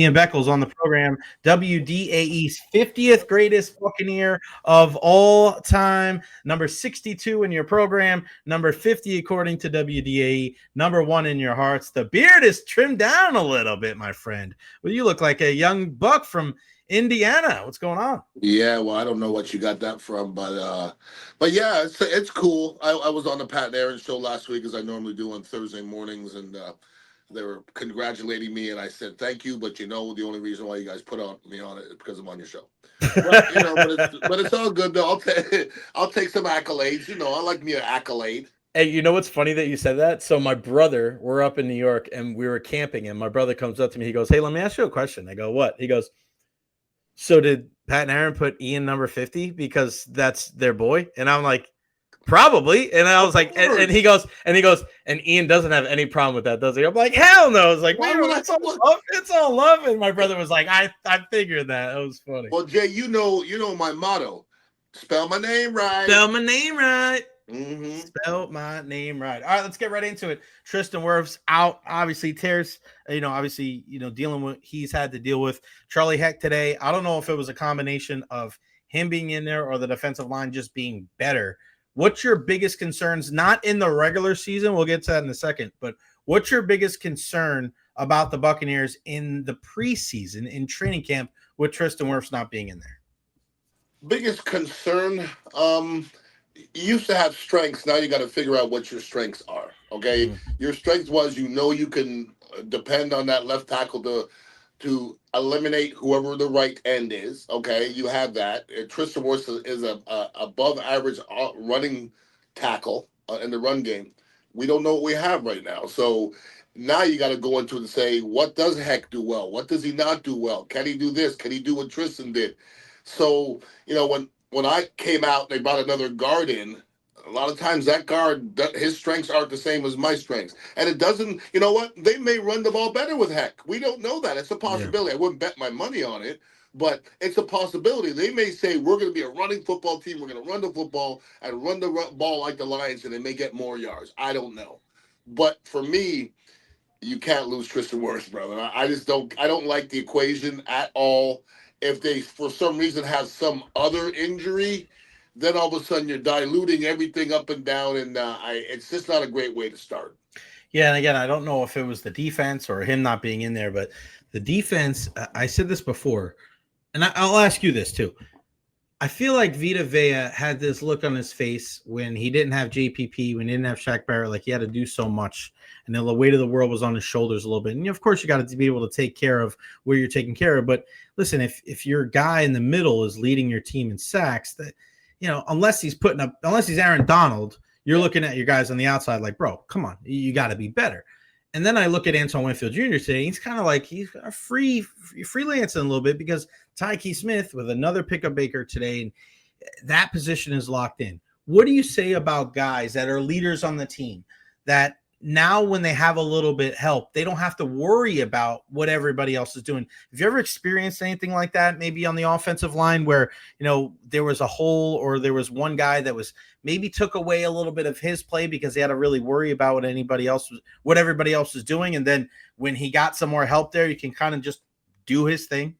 Ian Beckles on the program, WDAE's 50th greatest Buccaneer of all time, number 62 in your program, number 50 according to WDAE, number one in your hearts. The beard is trimmed down a little bit, my friend. Well, you look like a young buck from Indiana. What's going on? Yeah, well, I don't know what you got that from, but yeah, it's cool. I was on the Pat Aaron show last week as I normally do on Thursday mornings, and they were congratulating me, and I said thank you, but the only reason why you guys put me on it is because I'm on your show. But it's all good though. I'll take some accolades. I like me an accolade. Hey, you know what's funny that you said that? So my brother, we're up in New York and we were camping, and my brother comes up to me. He goes, "Hey, let me ask you a question." I go, "What?" He goes, "So did Pat and Aaron put Ian number 50 because that's their boy?" And I'm like, "Probably." And I was like, and he goes, and Ian doesn't have any problem with that, does he? I'm like, "Hell no!" It's like, Why would I? it's all love. It's all love. And my brother was like, "I figured that." That was funny. Well, Jay, you know my motto: spell my name right. Spell my name right. Mm-hmm. Spell my name right. All right, let's get right into it. Tristan Wirfs out, obviously tears. Obviously, dealing with he's had to deal with Charlie Heck today. I don't know if it was a combination of him being in there or the defensive line just being better. What's your biggest concerns? Not in the regular season. We'll get to that in a second. But what's your biggest concern about the Buccaneers in the preseason in training camp with Tristan Wirfs not being in there? Biggest concern. You used to have strengths. Now you got to figure out what your strengths are. Okay, your strength was you can depend on that left tackle to eliminate whoever the right end is. Okay, you have that. Tristan Wirfs is a above average running tackle in the run game. We don't know what we have right now, so now you got to go into it and say, what does Heck do well? What does he not do well? Can he do this? Can he do what Tristan did? So when I came out, they brought another guard in. A lot of times that guard, his strengths aren't the same as my strengths. And it doesn't, you know what? They may run the ball better with Heck. We don't know that. It's a possibility. Yeah. I wouldn't bet my money on it, but it's a possibility. They may say, we're going to be a running football team. We're going to run the football and run the ball like the Lions, and they may get more yards. I don't know. But for me, you can't lose Tristan Wirfs, brother. I don't like the equation at all. If they, for some reason, have some other injury, then all of a sudden you're diluting everything up and down, and it's just not a great way to start. Yeah, and again, I don't know if it was the defense or him not being in there, but the defense, I said this before, and I'll ask you this too. I feel like Vita Vea had this look on his face when he didn't have JPP, when he didn't have Shaq Barrett, like he had to do so much, and then the weight of the world was on his shoulders a little bit. And of course, you got to be able to take care of where you're taking care of. But listen, if your guy in the middle is leading your team in sacks, that unless he's Aaron Donald, you're looking at your guys on the outside like, bro, come on, you got to be better. And then I look at Antoine Winfield Jr. today. He's kind of like he's freelancing a little bit because Tyke Smith with another pickup Baker today, and that position is locked in. What do you say about guys that are leaders on the team that now when they have a little bit help, they don't have to worry about what everybody else is doing? Have you ever experienced anything like that, maybe on the offensive line where, there was a hole or there was one guy that was maybe took away a little bit of his play because he had to really worry about what everybody else was doing. And then when he got some more help there, you can kind of just do his thing.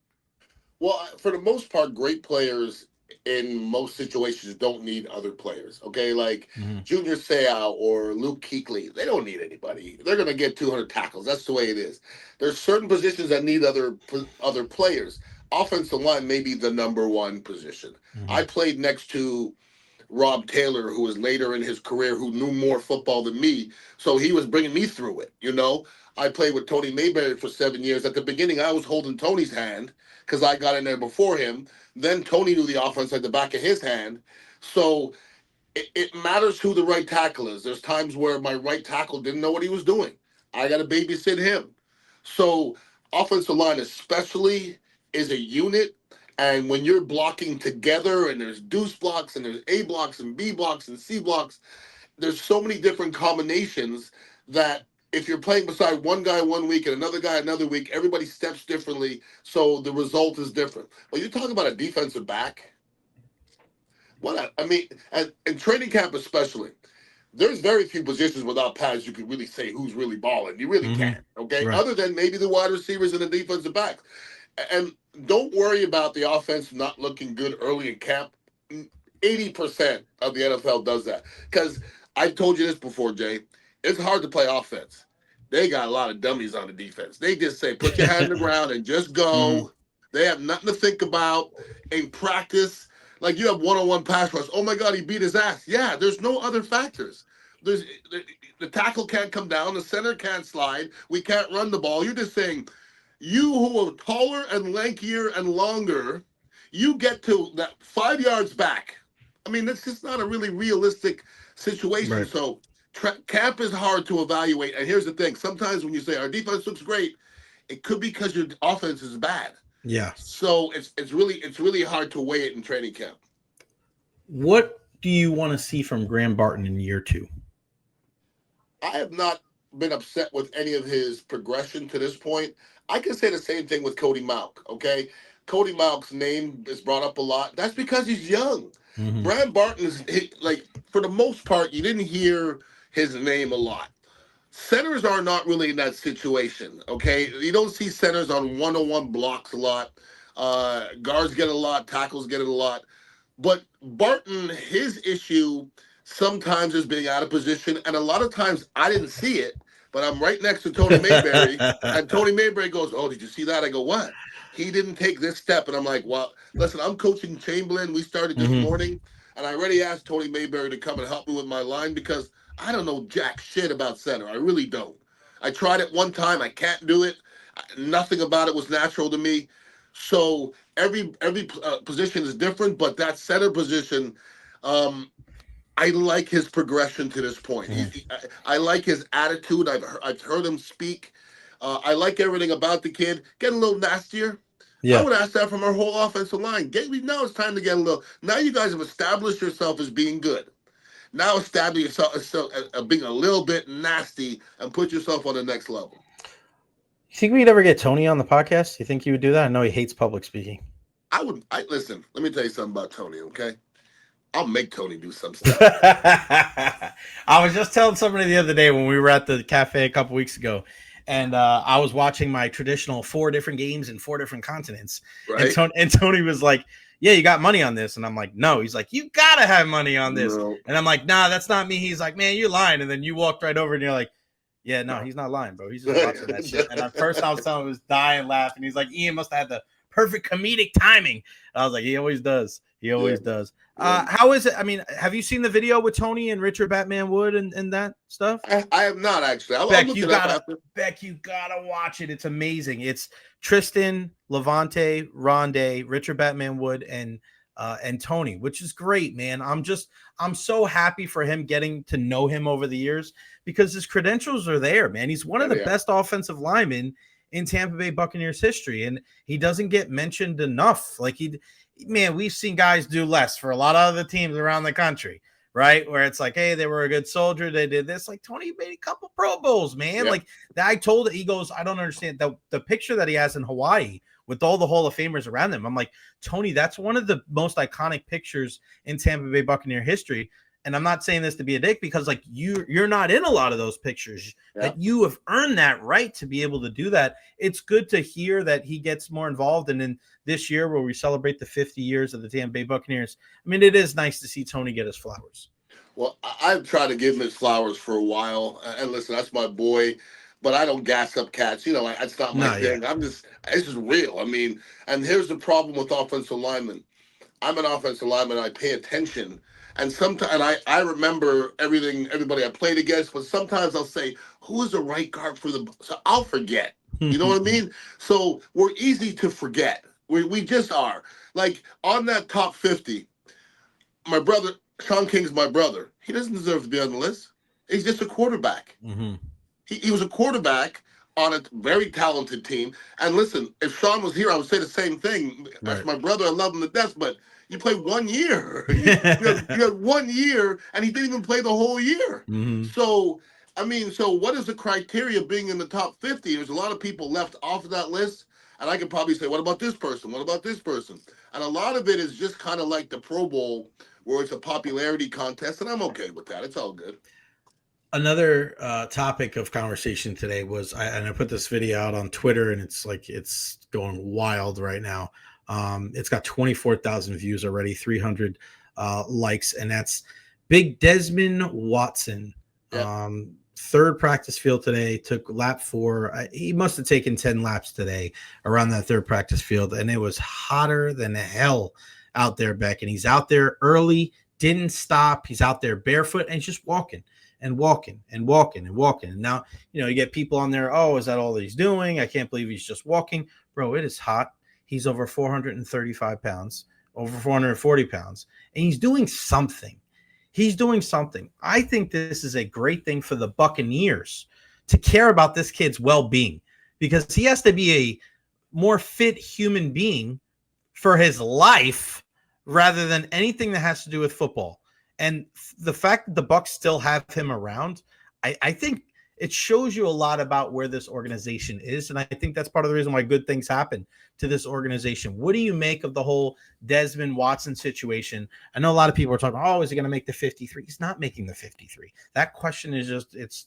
Well, for the most part, great players in most situations don't need other players. Okay, like Junior Seau or Luke Kuechly, they don't need anybody. They're going to get 200 tackles. That's the way it is. There's certain positions that need other players. Offensive line may be the number one position. I played next to Rob Taylor, who was later in his career, who knew more football than me, so he was bringing me through it. I played with Tony Mayberry for 7 years. At the beginning, I was holding Tony's hand because I got in there before him. Then Tony knew the offense at the back of his hand. So it matters who the right tackle is. There's times where my right tackle didn't know what he was doing. I got to babysit him. So offensive line especially is a unit. And when you're blocking together and there's deuce blocks and there's A blocks and B blocks and C blocks, there's so many different combinations that if you're playing beside one guy one week and another guy another week, everybody steps differently, so the result is different. But you're talking about a defensive back. And training camp especially, there's very few positions without pads you can really say who's really balling. You really Mm-hmm. can't, okay? Right. Other than maybe the wide receivers and the defensive backs. And don't worry about the offense not looking good early in camp. 80% of the NFL does that. Because I've told you this before, Jay. It's hard to play offense. They got a lot of dummies on the defense. They just say, put your hand in the ground and just Mm-hmm. go. They have nothing to think about in practice. Like you have one-on-one pass rush. Oh my God, he beat his ass. Yeah, there's no other factors. There's the tackle can't come down, the center can't slide, we can't run the ball. You're just saying, you who are taller and lankier and longer, you get to that 5 yards back. I mean, that's just not a really realistic situation. Right. So camp is hard to evaluate. And here's the thing: sometimes when you say our defense looks great, it could be because your offense is bad. Yeah. So it's really hard to weigh it in training camp. What do you want to see from Graham Barton in year 2? I have not been upset with any of his progression to this point. I can say the same thing with Cody Mauch, okay? Cody Mauch's name is brought up a lot. That's because he's young. Mm-hmm. Brad Barton is, like, for the most part, you didn't hear his name a lot. Centers are not really in that situation, okay? You don't see centers on one-on-one blocks a lot. Guards get a lot, tackles get it a lot. But Barton, his issue sometimes is being out of position, and a lot of times I didn't see it, but I'm right next to Tony Mayberry, and Tony Mayberry goes, "Oh, did you see that?" I go, "What?" He didn't take this step, and I'm like, "Well, listen, I'm coaching Chamberlain. We started this Mm-hmm. morning, and I already asked Tony Mayberry to come and help me with my line because I don't know jack shit about center. I really don't. I tried it one time. I can't do it. Nothing about it was natural to me. So every position is different, but that center position, um, I like his progression to this point. Mm-hmm. I like his attitude. I've heard him speak. I like everything about the kid. Getting a little nastier. I Yeah. would ask that from our whole offensive line. Now it's time to get a little. Now you guys have established yourself as being good. Now establish yourself as being a little bit nasty and put yourself on the next level. You think we'd ever get Tony on the podcast? You think he would do that? I know he hates public speaking. I listen. Let me tell you something about Tony. Okay, I'll make Tony do some stuff. I was just telling somebody the other day when we were at the cafe a couple weeks ago, and I was watching my traditional 4 different games in 4 different continents. Right? And Tony was like, "Yeah, you got money on this," and I'm like, "No." He's like, "You gotta have money on this," No. and I'm like, "Nah, that's not me." He's like, "Man, you're lying," and then you walked right over and you're like, "Yeah, no, he's not lying, bro. He's just watching that shit." And at first I was telling him, I was dying laughing. He's like, "Ian must have had the perfect comedic timing." I was like, "He always does. He always does." How is it? I mean, have you seen the video with Tony and Recher Batman Wood and that stuff? I have not actually. I'll Beck, look you it up gotta after. Beck, you gotta watch it. It's amazing. It's Tristan, Levante, Rondé, Recher Batman Wood, and Tony, which is great, man. I'm so happy for him getting to know him over the years because his credentials are there, man. He's one of the best offensive linemen in Tampa Bay Buccaneers history, and he doesn't get mentioned enough. Like we've seen guys do less for a lot of other teams around the country, right? Where it's like, hey, they were a good soldier, they did this. Like Tony made a couple Pro Bowls, man. Yeah. Like that, I told it. He goes, I don't understand the picture that he has in Hawaii with all the Hall of Famers around him. I'm like, Tony, that's one of the most iconic pictures in Tampa Bay Buccaneer history. And I'm not saying this to be a dick because like you're not in a lot of those pictures. That you have earned that right to be able to do that. It's good to hear that he gets more involved. And in this year where we celebrate the 50 years of the Tampa Bay Buccaneers, I mean, it is nice to see Tony get his flowers. Well, I've tried to give him his flowers for a while. And listen, that's my boy. But I don't gas up cats. You know, that's not my thing. It's just real. I mean, and here's the problem with offensive linemen. I'm an offensive lineman. I pay attention. And sometimes, and I remember everybody I played against, but sometimes I'll say, who is the right guard for the, so I'll forget. You know what I mean? So we're easy to forget. We just are. Like on that top 50, my brother, Sean King's my brother. He doesn't deserve to be on the list. He's just a quarterback. Mm-hmm. He was a quarterback on a very talented team. And listen, if Sean was here, I would say the same thing. That's my brother. I love him to death, but you played 1 year. you had 1 year, and he didn't even play the whole year. Mm-hmm. So, I mean, so what is the criteria of being in the top 50? There's a lot of people left off of that list. And I could probably say, what about this person? What about this person? And a lot of it is just kind of like the Pro Bowl, where it's a popularity contest, and I'm okay with that. It's all good. Another topic of conversation today was, and I put this video out on Twitter, and it's going wild right now. It's got 24,000 views already, 300 likes, and that's Big Desmond Watson. Yeah. Third practice field today, took lap 4. He must have taken 10 laps today around that third practice field, and it was hotter than hell out there, Beck. And he's out there early, didn't stop. He's out there barefoot and just walking and walking and walking and walking. And now, you get people on there. Oh, is that all that he's doing? I can't believe he's just walking. Bro, it is hot. He's over 435 pounds, over 440 pounds, and he's doing something. He's doing something. I think this is a great thing for the Buccaneers to care about this kid's well-being, because he has to be a more fit human being for his life rather than anything that has to do with football. And the fact that the Bucs still have him around, I think it shows you a lot about where this organization is. And I think that's part of the reason why good things happen to this organization. What do you make of the whole Desmond Watson situation? I know a lot of people are talking, oh, is he going to make the 53? He's not making the 53. That question is just, it's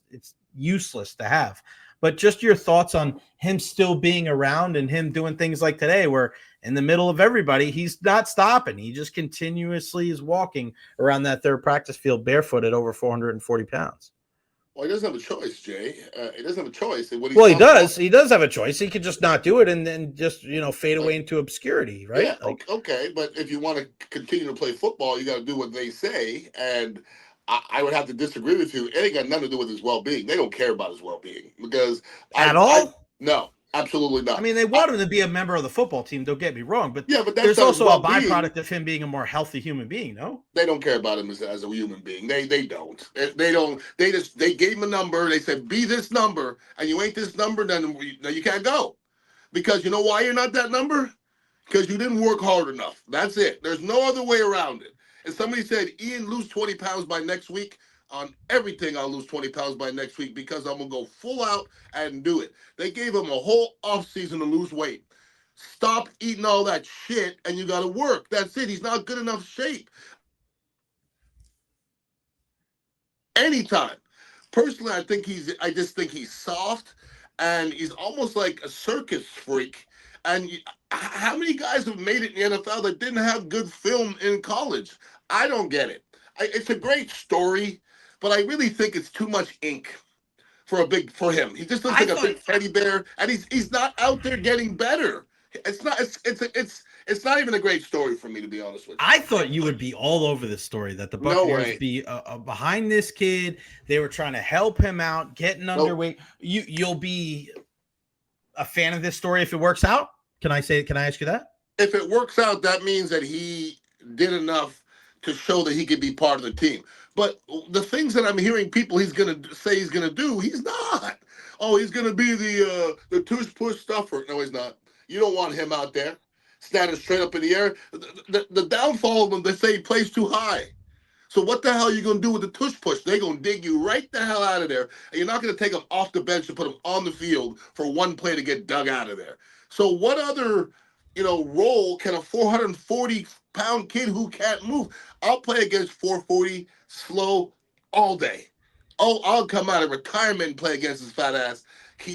useless to have. But just your thoughts on him still being around and him doing things like today, where in the middle of everybody, he's not stopping. He just continuously is walking around that third practice field barefoot at over 440 pounds. Well, he doesn't have a choice, Jay. He doesn't have a choice. Well, he does. He does have a choice. He could just not do it and then just, fade away into obscurity, right? Yeah, okay. But if you want to continue to play football, you got to do what they say. And I would have to disagree with you. It ain't got nothing to do with his well-being. They don't care about his well-being because no, absolutely not. I mean, they want him to be a member of the football team. Don't get me wrong, but yeah, but there's also a byproduct of him being a more healthy human being. No, they don't care about him as a human being. They don't. They gave him a number. They said be this number, and you ain't this number, then you can't go. Because you know why you're not that number? Because you didn't work hard enough. That's it. There's no other way around it. And somebody said, Ian, lose 20 pounds by next week. On everything, I'll lose 20 pounds by next week because I'm going to go full out and do it. They gave him a whole offseason to lose weight. Stop eating all that shit, and you got to work. That's it. He's not good enough shape. Anytime. Personally, I just think he's soft, and he's almost like a circus freak. And how many guys have made it in the NFL that didn't have good film in college? I don't get it. It's a great story, but I really think it's too much ink for him. He just looks like a big teddy bear, and he's not out there getting better. It's not even a great story for me, to be honest with you. I thought you would be all over this story, that the Buccaneers be behind this kid. They were trying to help him out, getting underweight. You'll be a fan of this story if it works out? Can I ask you that? If it works out, that means that he did enough to show that he could be part of the team. But the things that I'm hearing people he's going to do, he's not. Oh, he's going to be the tush push stuffer. No, he's not. You don't want him out there standing straight up in the air. The downfall of him, they say he plays too high. So what the hell are you going to do with the tush push? They're going to dig you right the hell out of there. And you're not going to take him off the bench and put him on the field for one play to get dug out of there. So what other, role can a 440-pound kid who can't move? I'll play against 440 slow all day. Oh, I'll come out of retirement and play against his fat ass.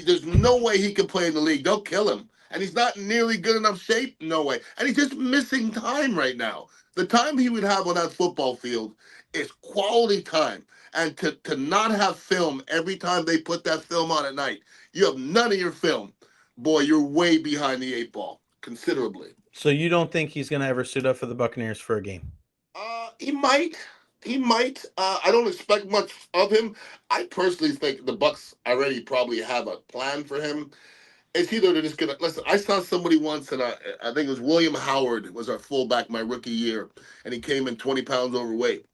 There's no way he can play in the league. They'll kill him. And he's not nearly good enough shape? No way. And he's just missing time right now. The time he would have on that football field is quality time. And to not have film every time they put that film on at night, you have none of your film. Boy, you're way behind the 8 ball, considerably. So you don't think he's going to ever suit up for the Buccaneers for a game? He might. I don't expect much of him. I personally think the Bucs already probably have a plan for him. It's either they're just going to – listen, I saw somebody once, and I think it was William Howard was our fullback my rookie year, and he came in 20 pounds overweight.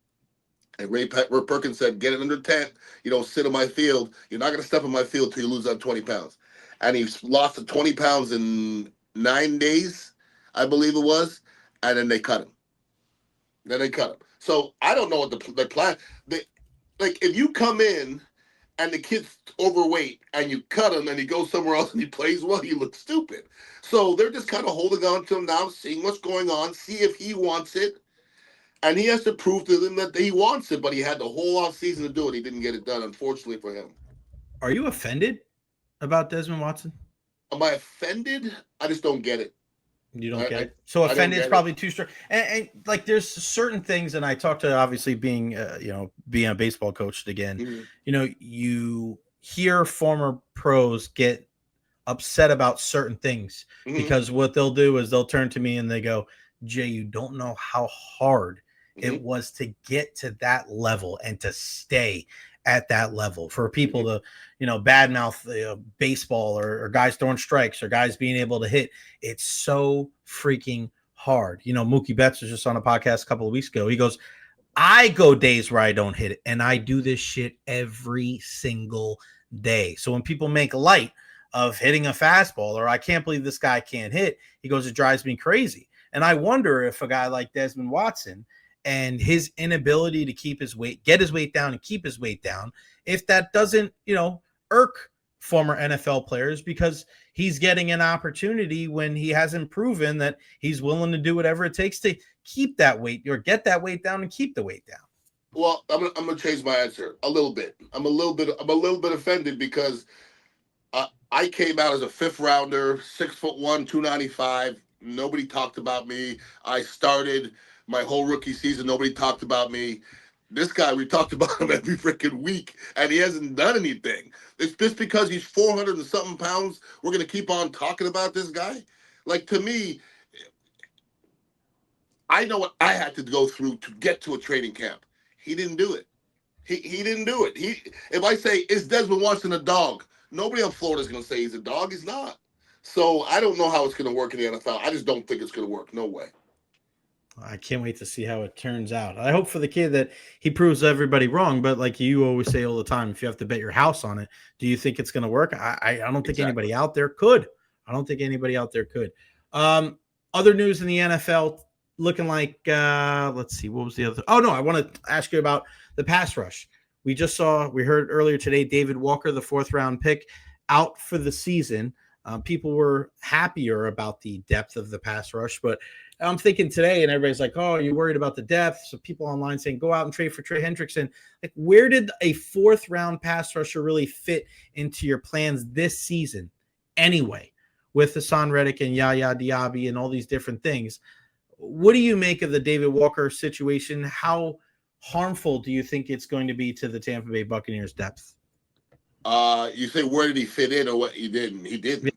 And Ray Perkins said, get it under 10. You don't sit on my field. You're not going to step on my field till you lose that 20 pounds. And he lost the 20 pounds in 9 days, I believe it was, and then they cut him. So I don't know what the plan. If you come in and the kid's overweight and you cut him and he goes somewhere else and he plays well, you look stupid. So they're just kind of holding on to him now, seeing what's going on, see if he wants it. And he has to prove to them that he wants it, but he had the whole off season to do it. He didn't get it done, unfortunately for him. Are you offended about Desmond Watson? Am I offended? I just don't get it. You don't get I, it. So I don't offended is get it. probably too strong. And like, there's certain things, and I talked to obviously being, being a baseball coach again. Mm-hmm. You hear former pros get upset about certain things Mm-hmm. because what they'll do is they'll turn to me and they go, Jay, you don't know how hard Mm-hmm. it was to get to that level and to stay at that level for people Mm-hmm. to, badmouth baseball or guys throwing strikes or guys being able to hit. It's so freaking hard. Mookie Betts was just on a podcast a couple of weeks ago. He goes, I go days where I don't hit it, and I do this shit every single day. So when people make light of hitting a fastball or I can't believe this guy can't hit, he goes, it drives me crazy. And I wonder if a guy like Desmond Watson and his inability to keep his weight, get his weight down and keep his weight down, if that doesn't, irk former NFL players because he's getting an opportunity when he hasn't proven that he's willing to do whatever it takes to keep that weight or get that weight down and keep the weight down. Well, I'm gonna change my answer a little bit. I'm a little bit offended because I came out as a fifth rounder, 6'1", 295. Nobody talked about me. I started my whole rookie season. Nobody talked about me. This guy, we talked about him every freaking week, and he hasn't done anything. It's just because he's 400 and something pounds, we're gonna keep on talking about this guy. Like, to me, I know what I had to go through to get to a training camp. He didn't do it. He didn't do it. If I say, is Desmond Watson a dog? Nobody on Florida is going to say he's a dog. He's not. So I don't know how it's going to work in the NFL. I just don't think it's going to work. No way. I can't wait to see how it turns out. I hope for the kid that he proves everybody wrong. But like you always say all the time, if you have to bet your house on it, do you think it's going to work? I don't think anybody out there could. I don't think anybody out there could. Other news in the NFL looking like, let's see, what was the other? Oh, no, I want to ask you about the pass rush. We heard earlier today, David Walker, the 4th round pick, out for the season. People were happier about the depth of the pass rush, but I'm thinking today, and everybody's like, oh, you're worried about the depth. So people online saying, go out and trade for Trey Hendrickson. Like, where did a 4th round pass rusher really fit into your plans this season anyway, with Hassan Reddick and Yaya Diaby and all these different things? What do you make of the David Walker situation? How harmful do you think it's going to be to the Tampa Bay Buccaneers depth? You say, where did he fit in or what? He didn't. He didn't.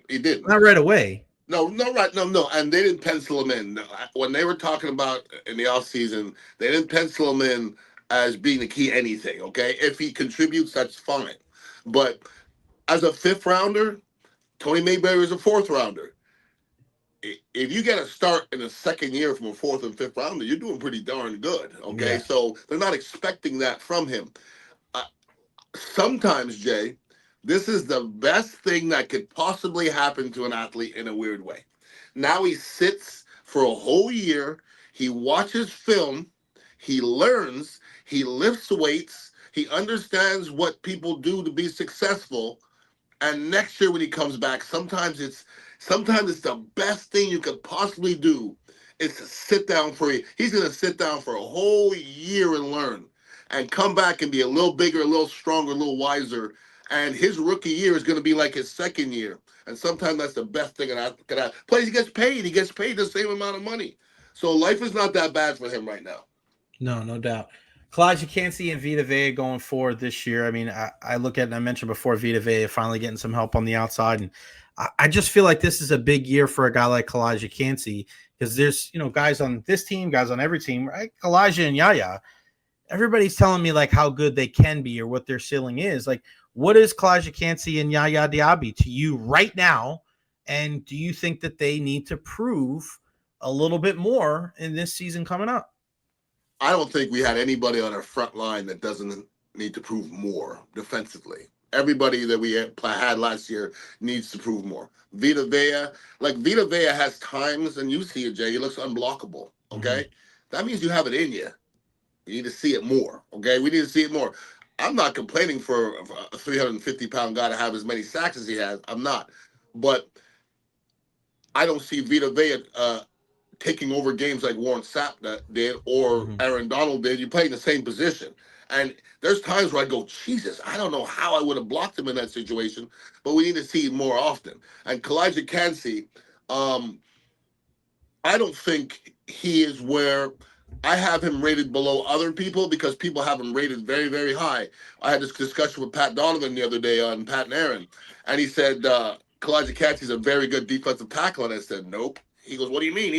He didn't. Not right away. No, right. No. And they didn't pencil him in. When they were talking about in the offseason, they didn't pencil him in as being the key anything, okay? If he contributes, that's fine. But as a 5th rounder, Tony Mayberry is a 4th rounder. If you get a start in the 2nd year from a 4th and 5th rounder, you're doing pretty darn good, okay? Yeah. So they're not expecting that from him. Sometimes, Jay, this is the best thing that could possibly happen to an athlete in a weird way. Now he sits for a whole year, he watches film, he learns, he lifts weights, he understands what people do to be successful. And next year when he comes back, sometimes it's the best thing you could possibly do is to sit down he's going to sit down for a whole year and learn and come back and be a little bigger, a little stronger, a little wiser. And his rookie year is going to be like his 2nd year. And sometimes that's the best thing that could happen. Plus, he gets paid. He gets paid the same amount of money. So life is not that bad for him right now. No doubt. Kalijah Kancey and Vita Vea going forward this year. I mean, I look at, and I mentioned before, Vita Vea finally getting some help on the outside. And I just feel like this is a big year for a guy like Kalijah Kancey because there's, guys on this team, guys on every team, right? Kalijah and Yaya. Everybody's telling me like how good they can be or what their ceiling is. Like, what is Kalijah Kancey and Yaya Diaby to you right now? And do you think that they need to prove a little bit more in this season coming up? I don't think we had anybody on our front line that doesn't need to prove more defensively. Everybody that we had last year needs to prove more. Vita Vea has times, and you see it, Jay, he looks unblockable, okay? Mm-hmm. That means you have it in you. You need to see it more, okay? We need to see it more. I'm not complaining for a 350-pound guy to have as many sacks as he has. I'm not. But I don't see Vita Vea taking over games like Warren Sapp did or Aaron Donald did. You're playing the same position. And there's times where I go, Jesus, I don't know how I would have blocked him in that situation, but we need to see it more often. And Kalijah Kancey, I don't think he is where I have him rated below other people because people have him rated very, very high. I had this discussion with Pat Donovan the other day on Pat and Aaron, and he said Kalijah Kancey's a very good defensive tackle, and I said, nope. He goes, what do you mean?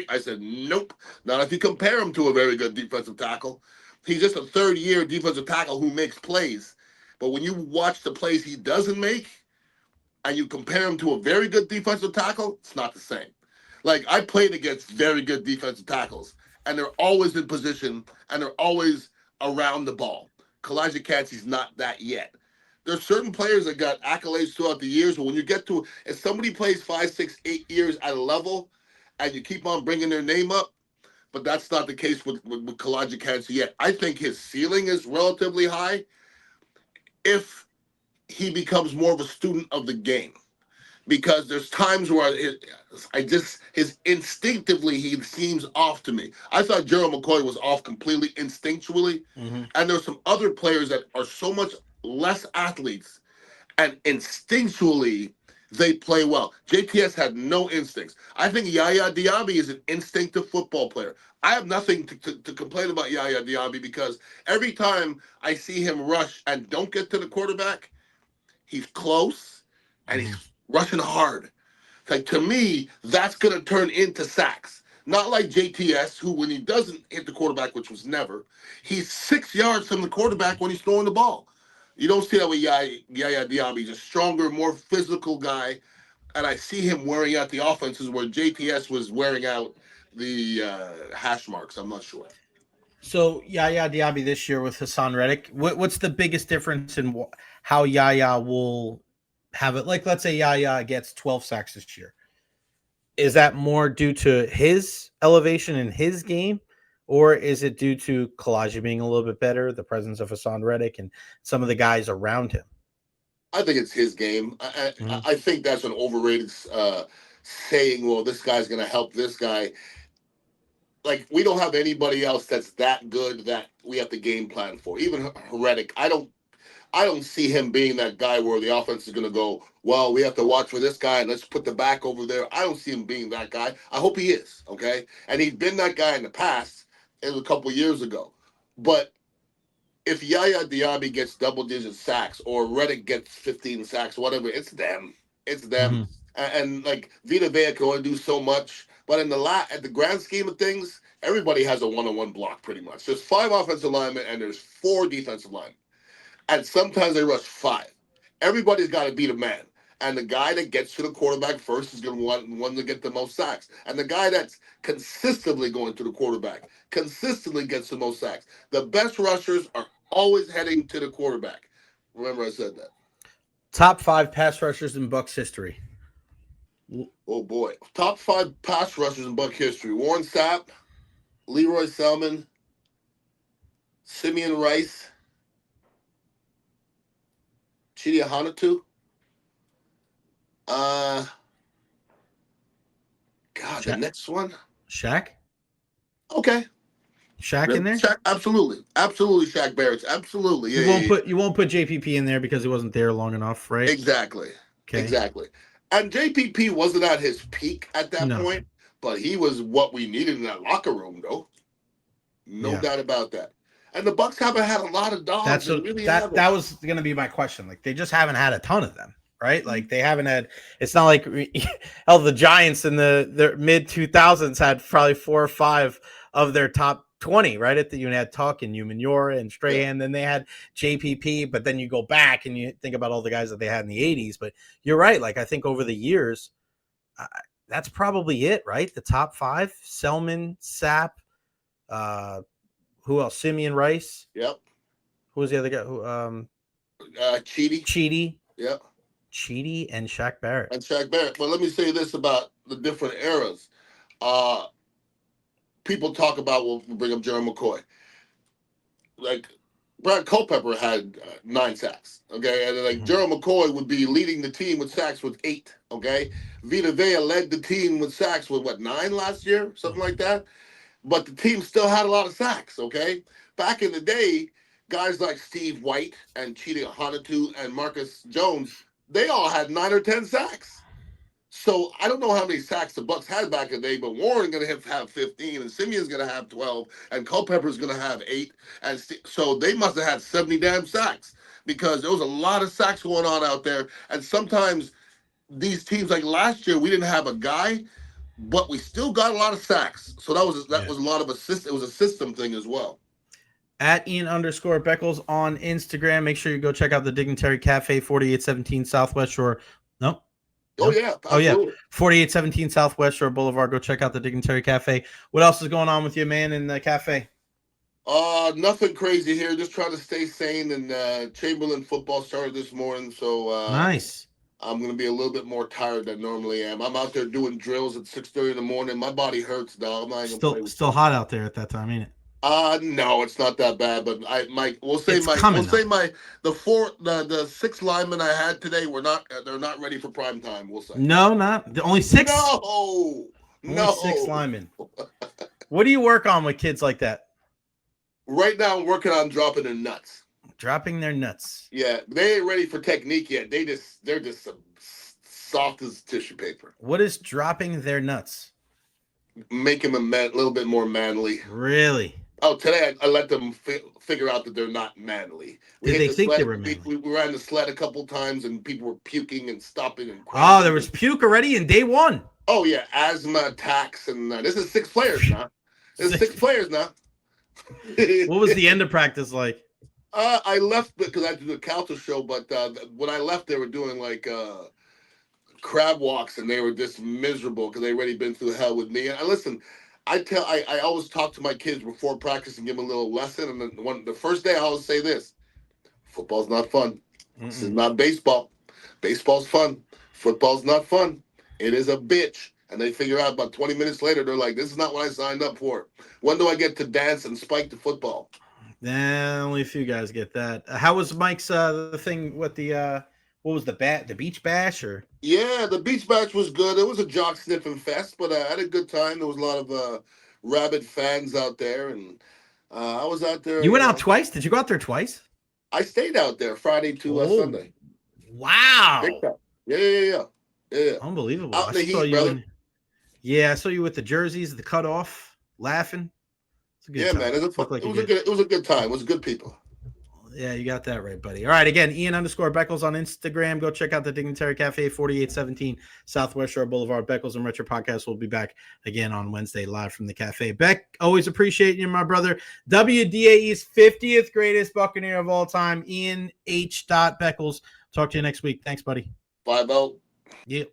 I said, nope. Not if you compare him to a very good defensive tackle. He's just a third-year defensive tackle who makes plays. But when you watch the plays he doesn't make, and you compare him to a very good defensive tackle, it's not the same. Like, I played against very good defensive tackles, and they're always in position, and they're always around the ball. Kalijah Kancey's not that yet. There's certain players that got accolades throughout the years, but when you get to, if somebody plays 5, 6, 8 years at a level, and you keep on bringing their name up, but that's not the case with Kalijah Kancey yet. I think his ceiling is relatively high if he becomes more of a student of the game. Because there's times where his instinctively, he seems off to me. I thought Gerald McCoy was off completely instinctually. And there's some other players that are so much less athletes and instinctually they play well. JTS had no instincts. I think Yaya Diaby is an instinctive football player. I have nothing to complain about Yaya Diaby because every time I see him rush and don't get to the quarterback, he's close and he's rushing hard. Like, to me, that's going to turn into sacks. Not like JTS, who, when he doesn't hit the quarterback, which was never, he's 6 yards from the quarterback when he's throwing the ball. You don't see that with Yaya Diaby. He's a stronger, more physical guy, and I see him wearing out the offenses where JTS was wearing out the hash marks. I'm not sure. So Yaya Diaby this year with Hassan Reddick, what's the biggest difference in how Yaya will have it? Like, let's say Yaya gets 12 sacks this year. Is that more due to his elevation in his game, or is it due to Kalijah being a little bit better, the presence of Hassan Reddick and some of the guys around him? I think it's his game. I think that's an overrated saying, well, this guy's going to help this guy. Like, we don't have anybody else that's that good that we have to game plan for. Even Reddick, I don't see him being that guy where the offense is going to go, well, we have to watch for this guy and let's put the back over there. I don't see him being that guy. I hope he is, okay? And he's been that guy in the past. It was a couple years ago. But if Yaya Diaby gets double-digit sacks or Reddick gets 15 sacks, whatever, it's them. It's them. And like, Vita Vea can only do so much. But at the grand scheme of things, everybody has a one-on-one block pretty much. There's 5 offensive linemen and there's 4 defensive linemen. And sometimes they rush 5. Everybody's got to beat a man. And the guy that gets to the quarterback first is going to want to get the most sacks. And the guy that's consistently going to the quarterback consistently gets the most sacks. The best rushers are always heading to the quarterback. Remember I said that. Top 5 pass rushers in Bucs history. Oh, boy. Top 5 pass rushers in Bucs history. Warren Sapp, Leroy Selman, Simeon Rice, Chidi Hanatu. The next one. Shaq? Okay. Shaq in there? Shaq, absolutely. Absolutely, Shaq Barrett. Absolutely. Yeah, you won't put JPP in there because he wasn't there long enough, right? Exactly. Okay. Exactly. And JPP wasn't at his peak at that point, but he was what we needed in that locker room, though. No doubt about that. And the Bucs haven't had a lot of dogs. That was going to be my question. Like, they just haven't had a ton of them, right? Like, they haven't had. It's not like the Giants in the mid 2000s had probably 4 or 5 of their top 20, right? You had Tuck and Umanura and Strahan. Then they had JPP, but then you go back and you think about all the guys that they had in the 80s. But you're right. Like, I think over the years, that's probably it, right? The top 5: Selman, Sapp. Who else? Simeon Rice. Yep. Who was the other guy? Chidi. Yep. Chidi and Shaq Barrett. But let me say this about the different eras. People talk about, we'll bring up Gerald McCoy. Like, Brad Culpepper had 9 sacks. Okay, and then, like Gerald McCoy would be leading the team with sacks with 8. Okay, Vita Vea led the team with sacks with what 9 last year, something like that. But the team still had a lot of sacks. Okay, back in the day, guys like Steve White and Chidi Hanatu and Marcus Jones, they all had 9 or 10 sacks. So I don't know how many sacks the Bucs had back in the day, but Warren going to have 15, and Simeon's going to have 12, and Culpepper's going to have 8, and so they must have had 70 damn sacks because there was a lot of sacks going on out there. And sometimes these teams, like last year, we didn't have a guy, but we still got a lot of sacks. So that was a lot of assist. It was a system thing as well. At Ian_Beckles on Instagram. Make sure you go check out the Dignitary Cafe, 4817 Southwest Shore. Nope. Oh, yeah. Absolutely. Oh, yeah. 4817 Southwest Shore Boulevard. Go check out the Dignitary Cafe. What else is going on with you, man, in the cafe? Nothing crazy here. Just trying to stay sane. And Chamberlain football started this morning, so nice. I'm going to be a little bit more tired than normally am. I'm out there doing drills at 6:30 in the morning. My body hurts, dog. I'm not even gonna play with still hot out there at that time, ain't it? No, it's not that bad, but the 6 linemen I had today they're not ready for prime time, we'll say. No, not the only 6. No. 6 linemen. What do you work on with kids like that? Right now I'm working on dropping their nuts. Dropping their nuts. Yeah, they ain't ready for technique yet. They're just soft as tissue paper. What is dropping their nuts? Make them a little bit more manly. Really? Oh, today I let them figure out that they're not manly. Did they think they were manly? We ran the sled a couple times, and people were puking and stopping and crying. Oh, there was puke already in day 1. Oh, yeah, asthma attacks, and this is 6 players now. This is 6 players now. What was the end of practice like? I left because I had to do a Calta show, but when I left, they were doing like crab walks, and they were just miserable because they already been through hell with me. And listen, I always talk to my kids before practice and give them a little lesson. And then the first day I always say this: football's not fun. This is not baseball. Baseball's fun. Football's not fun. It is a bitch. And they figure out about 20 minutes later, they're like, this is not what I signed up for. When do I get to dance and spike the football? Only a few guys get that. How was Mike's the thing with the what was the beach bash or? Yeah, the beach bash was good. It was a jock sniffing fest, but I had a good time. There was a lot of rabid fans out there, and I was out there. You went out twice? Did you go out there twice? I stayed out there Friday to Sunday. Wow. Yeah. Unbelievable. Out in the heat, brother. Yeah, I saw you with the jerseys, the cutoff, laughing. Yeah, man. It was a good time. It was good people. Yeah, you got that right, buddy. All right, again, Ian_Beckles on Instagram. Go check out the Dignitary Cafe, 4817 Southwest Shore Boulevard. Beckles and Recher podcast will be back again on Wednesday live from the cafe. Beck, always appreciate you, my brother. WDAE's 50th greatest Buccaneer of all time, Ian H. Beckles. Talk to you next week. Thanks, buddy. 5-0. Yep.